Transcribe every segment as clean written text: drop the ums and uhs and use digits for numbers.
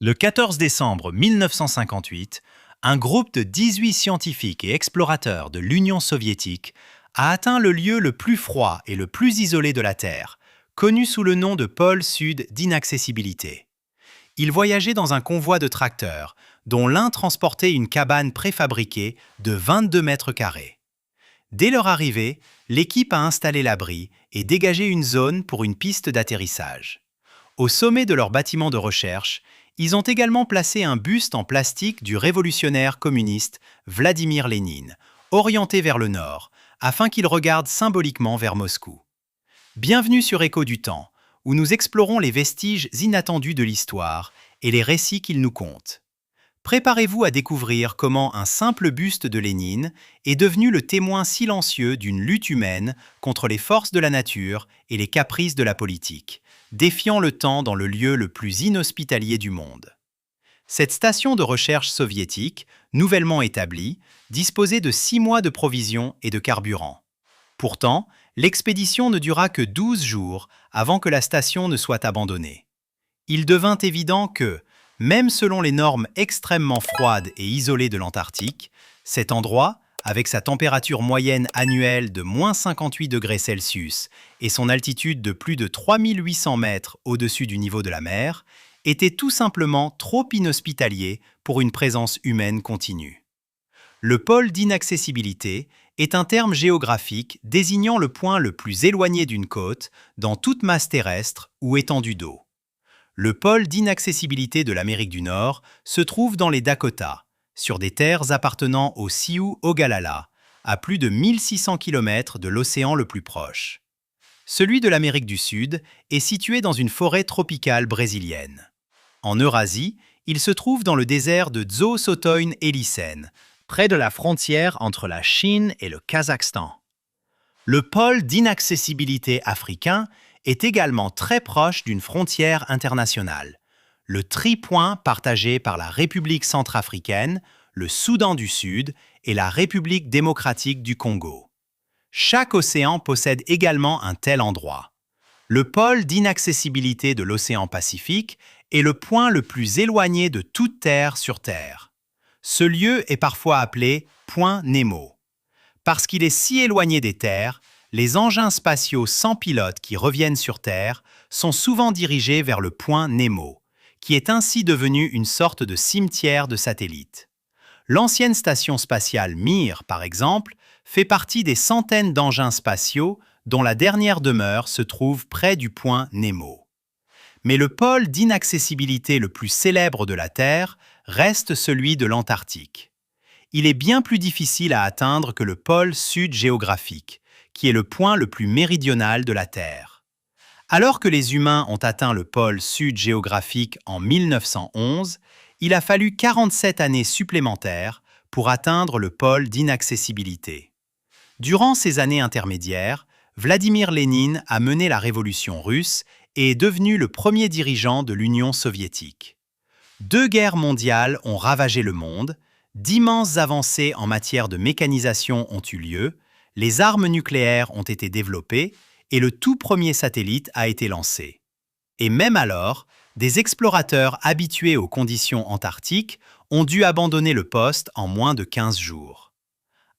Le 14 décembre 1958, un groupe de 18 scientifiques et explorateurs de l'Union soviétique a atteint le lieu le plus froid et le plus isolé de la Terre, connu sous le nom de pôle sud d'inaccessibilité. Ils voyageaient dans un convoi de tracteurs, dont l'un transportait une cabane préfabriquée de 22 mètres carrés. Dès leur arrivée, l'équipe a installé l'abri et dégagé une zone pour une piste d'atterrissage. Au sommet de leur bâtiment de recherche, ils ont également placé un buste en plastique du révolutionnaire communiste Vladimir Lénine, orienté vers le nord, afin qu'il regarde symboliquement vers Moscou. Bienvenue sur Écho du Temps, où nous explorons les vestiges inattendus de l'histoire et les récits qu'il nous conte. Préparez-vous à découvrir comment un simple buste de Lénine est devenu le témoin silencieux d'une lutte humaine contre les forces de la nature et les caprices de la politique, défiant le temps dans le lieu le plus inhospitalier du monde. Cette station de recherche soviétique, nouvellement établie, disposait de 6 mois de provisions et de carburant. Pourtant, l'expédition ne dura que 12 jours avant que la station ne soit abandonnée. Il devint évident que, même selon les normes extrêmement froides et isolées de l'Antarctique, cet endroit, avec sa température moyenne annuelle de -58 °C et son altitude de plus de 3800 mètres au-dessus du niveau de la mer, était tout simplement trop inhospitalier pour une présence humaine continue. Le pôle d'inaccessibilité est un terme géographique désignant le point le plus éloigné d'une côte dans toute masse terrestre ou étendue d'eau. Le pôle d'inaccessibilité de l'Amérique du Nord se trouve dans les Dakotas, sur des terres appartenant au Sioux-Ogallala, à plus de 1600 km de l'océan le plus proche. Celui de l'Amérique du Sud est situé dans une forêt tropicale brésilienne. En Eurasie, il se trouve dans le désert de Dzoosotoyn-Hélicène, près de la frontière entre la Chine et le Kazakhstan. Le pôle d'inaccessibilité africain est également très proche d'une frontière internationale, le tripoint partagé par la République centrafricaine, le Soudan du Sud et la République démocratique du Congo. Chaque océan possède également un tel endroit. Le pôle d'inaccessibilité de l'océan Pacifique est le point le plus éloigné de toute terre sur Terre. Ce lieu est parfois appelé Point Nemo. Parce qu'il est si éloigné des terres, les engins spatiaux sans pilote qui reviennent sur Terre sont souvent dirigés vers le point Nemo, qui est ainsi devenu une sorte de cimetière de satellites. L'ancienne station spatiale Mir, par exemple, fait partie des centaines d'engins spatiaux dont la dernière demeure se trouve près du point Nemo. Mais le pôle d'inaccessibilité le plus célèbre de la Terre reste celui de l'Antarctique. Il est bien plus difficile à atteindre que le pôle sud géographique, qui est le point le plus méridional de la Terre. Alors que les humains ont atteint le pôle sud géographique en 1911, il a fallu 47 années supplémentaires pour atteindre le pôle d'inaccessibilité. Durant ces années intermédiaires, Vladimir Lénine a mené la révolution russe et est devenu le premier dirigeant de l'Union soviétique. 2 guerres mondiales ont ravagé le monde, d'immenses avancées en matière de mécanisation ont eu lieu, les armes nucléaires ont été développées et le tout premier satellite a été lancé. Et même alors, des explorateurs habitués aux conditions antarctiques ont dû abandonner le poste en moins de 15 jours.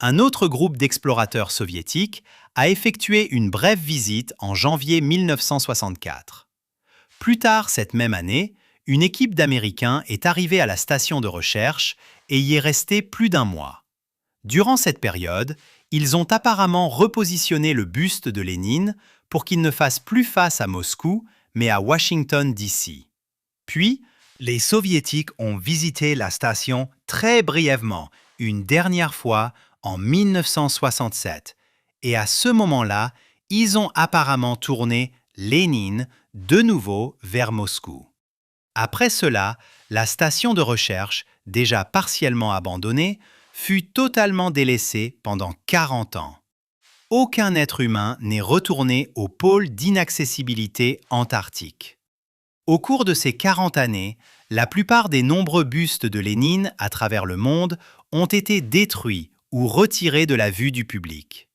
Un autre groupe d'explorateurs soviétiques a effectué une brève visite en janvier 1964. Plus tard cette même année, une équipe d'Américains est arrivée à la station de recherche et y est restée plus d'1 mois. Durant cette période, ils ont apparemment repositionné le buste de Lénine pour qu'il ne fasse plus face à Moscou, mais à Washington, D.C. Puis, les Soviétiques ont visité la station très brièvement, une dernière fois en 1967, et à ce moment-là, ils ont apparemment tourné Lénine de nouveau vers Moscou. Après cela, la station de recherche, déjà partiellement abandonnée, fut totalement délaissée pendant 40 ans. Aucun être humain n'est retourné au pôle d'inaccessibilité antarctique. Au cours de ces 40 années, la plupart des nombreux bustes de Lénine à travers le monde ont été détruits ou retirés de la vue du public.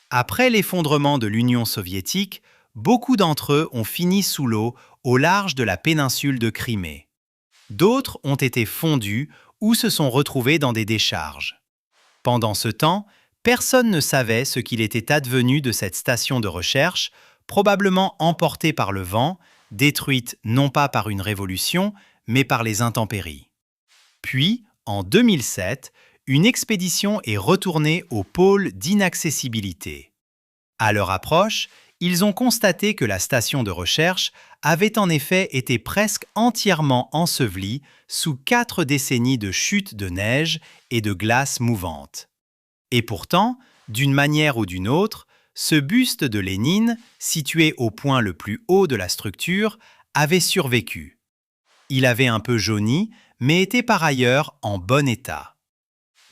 Après l'effondrement de l'Union soviétique, beaucoup d'entre eux ont fini sous l'eau au large de la péninsule de Crimée. D'autres ont été fondus ou se sont retrouvés dans des décharges. Pendant ce temps, personne ne savait ce qu'il était advenu de cette station de recherche, probablement emportée par le vent, détruite non pas par une révolution, mais par les intempéries. Puis, en 2007, une expédition est retournée au pôle d'inaccessibilité. À leur approche, ils ont constaté que la station de recherche avait en effet été presque entièrement ensevelie sous 4 décennies de chutes de neige et de glace mouvantes. Et pourtant, d'une manière ou d'une autre, ce buste de Lénine, situé au point le plus haut de la structure, avait survécu. Il avait un peu jauni, mais était par ailleurs en bon état.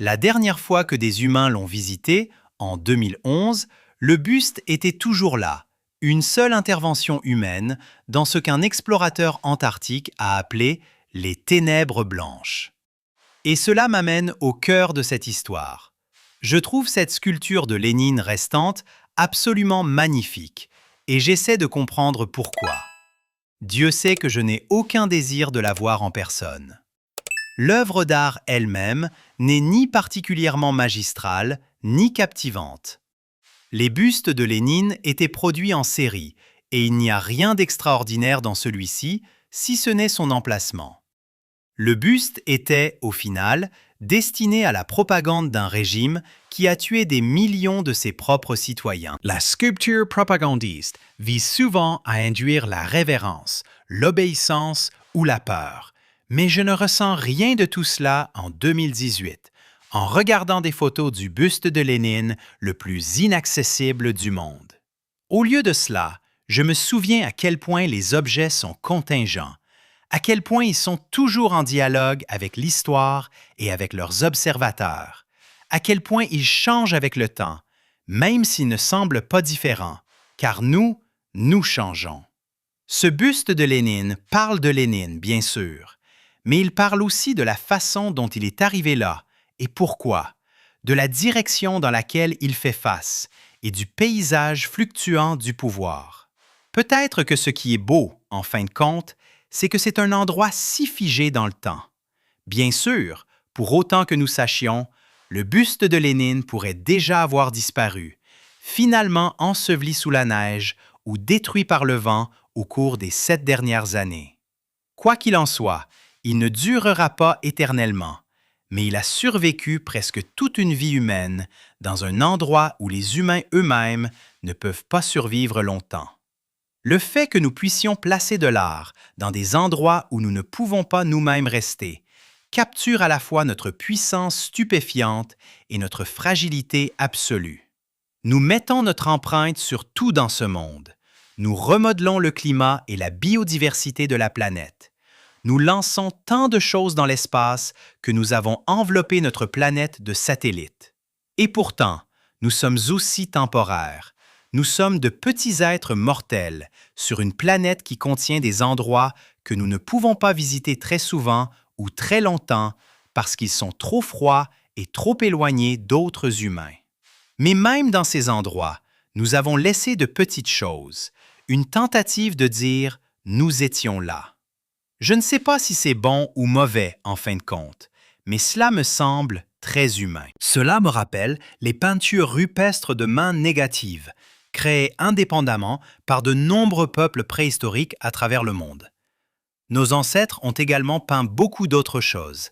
La dernière fois que des humains l'ont visité, en 2011, le buste était toujours là, une seule intervention humaine dans ce qu'un explorateur antarctique a appelé les ténèbres blanches. Et cela m'amène au cœur de cette histoire. Je trouve cette sculpture de Lénine restante absolument magnifique, et j'essaie de comprendre pourquoi. Dieu sait que je n'ai aucun désir de la voir en personne. L'œuvre d'art elle-même n'est ni particulièrement magistrale, ni captivante. Les bustes de Lénine étaient produits en série, et il n'y a rien d'extraordinaire dans celui-ci, si ce n'est son emplacement. Le buste était, au final, destiné à la propagande d'un régime qui a tué des millions de ses propres citoyens. La sculpture propagandiste vise souvent à induire la révérence, l'obéissance ou la peur. Mais je ne ressens rien de tout cela en 2018, en regardant des photos du buste de Lénine le plus inaccessible du monde. Au lieu de cela, je me souviens à quel point les objets sont contingents, à quel point ils sont toujours en dialogue avec l'histoire et avec leurs observateurs, à quel point ils changent avec le temps, même s'ils ne semblent pas différents, car nous changeons. Ce buste de Lénine parle de Lénine, bien sûr, mais il parle aussi de la façon dont il est arrivé là et pourquoi, de la direction dans laquelle il fait face et du paysage fluctuant du pouvoir. Peut-être que ce qui est beau, en fin de compte, c'est que c'est un endroit si figé dans le temps. Bien sûr, pour autant que nous sachions, le buste de Lénine pourrait déjà avoir disparu, finalement enseveli sous la neige ou détruit par le vent au cours des 7 dernières années. Quoi qu'il en soit, il ne durera pas éternellement, mais il a survécu presque toute une vie humaine dans un endroit où les humains eux-mêmes ne peuvent pas survivre longtemps. Le fait que nous puissions placer de l'art dans des endroits où nous ne pouvons pas nous-mêmes rester capture à la fois notre puissance stupéfiante et notre fragilité absolue. Nous mettons notre empreinte sur tout dans ce monde. Nous remodelons le climat et la biodiversité de la planète. Nous lançons tant de choses dans l'espace que nous avons enveloppé notre planète de satellites. Et pourtant, nous sommes aussi temporaires. Nous sommes de petits êtres mortels sur une planète qui contient des endroits que nous ne pouvons pas visiter très souvent ou très longtemps parce qu'ils sont trop froids et trop éloignés d'autres humains. Mais même dans ces endroits, nous avons laissé de petites choses, une tentative de dire « nous étions là ». Je ne sais pas si c'est bon ou mauvais en fin de compte, mais cela me semble très humain. Cela me rappelle les peintures rupestres de mains négatives, créées indépendamment par de nombreux peuples préhistoriques à travers le monde. Nos ancêtres ont également peint beaucoup d'autres choses,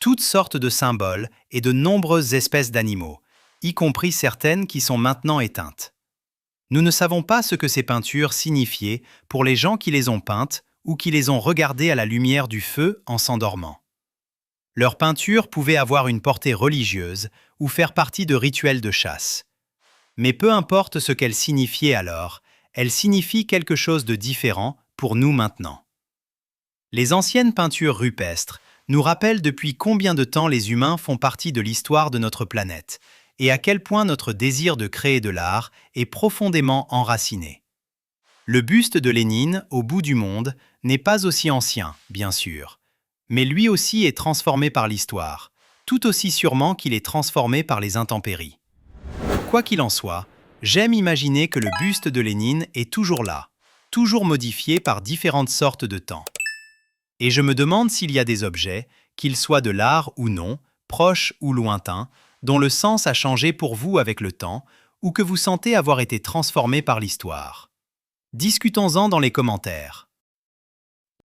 toutes sortes de symboles et de nombreuses espèces d'animaux, y compris certaines qui sont maintenant éteintes. Nous ne savons pas ce que ces peintures signifiaient pour les gens qui les ont peintes ou qui les ont regardées à la lumière du feu en s'endormant. Leurs peintures pouvaient avoir une portée religieuse ou faire partie de rituels de chasse. Mais peu importe ce qu'elles signifiaient alors, elles signifient quelque chose de différent pour nous maintenant. Les anciennes peintures rupestres nous rappellent depuis combien de temps les humains font partie de l'histoire de notre planète et à quel point notre désir de créer de l'art est profondément enraciné. Le buste de Lénine, au bout du monde, n'est pas aussi ancien, bien sûr, mais lui aussi est transformé par l'histoire, tout aussi sûrement qu'il est transformé par les intempéries. Quoi qu'il en soit, j'aime imaginer que le buste de Lénine est toujours là, toujours modifié par différentes sortes de temps. Et je me demande s'il y a des objets, qu'ils soient de l'art ou non, proches ou lointains, dont le sens a changé pour vous avec le temps, ou que vous sentez avoir été transformé par l'histoire. Discutons-en dans les commentaires.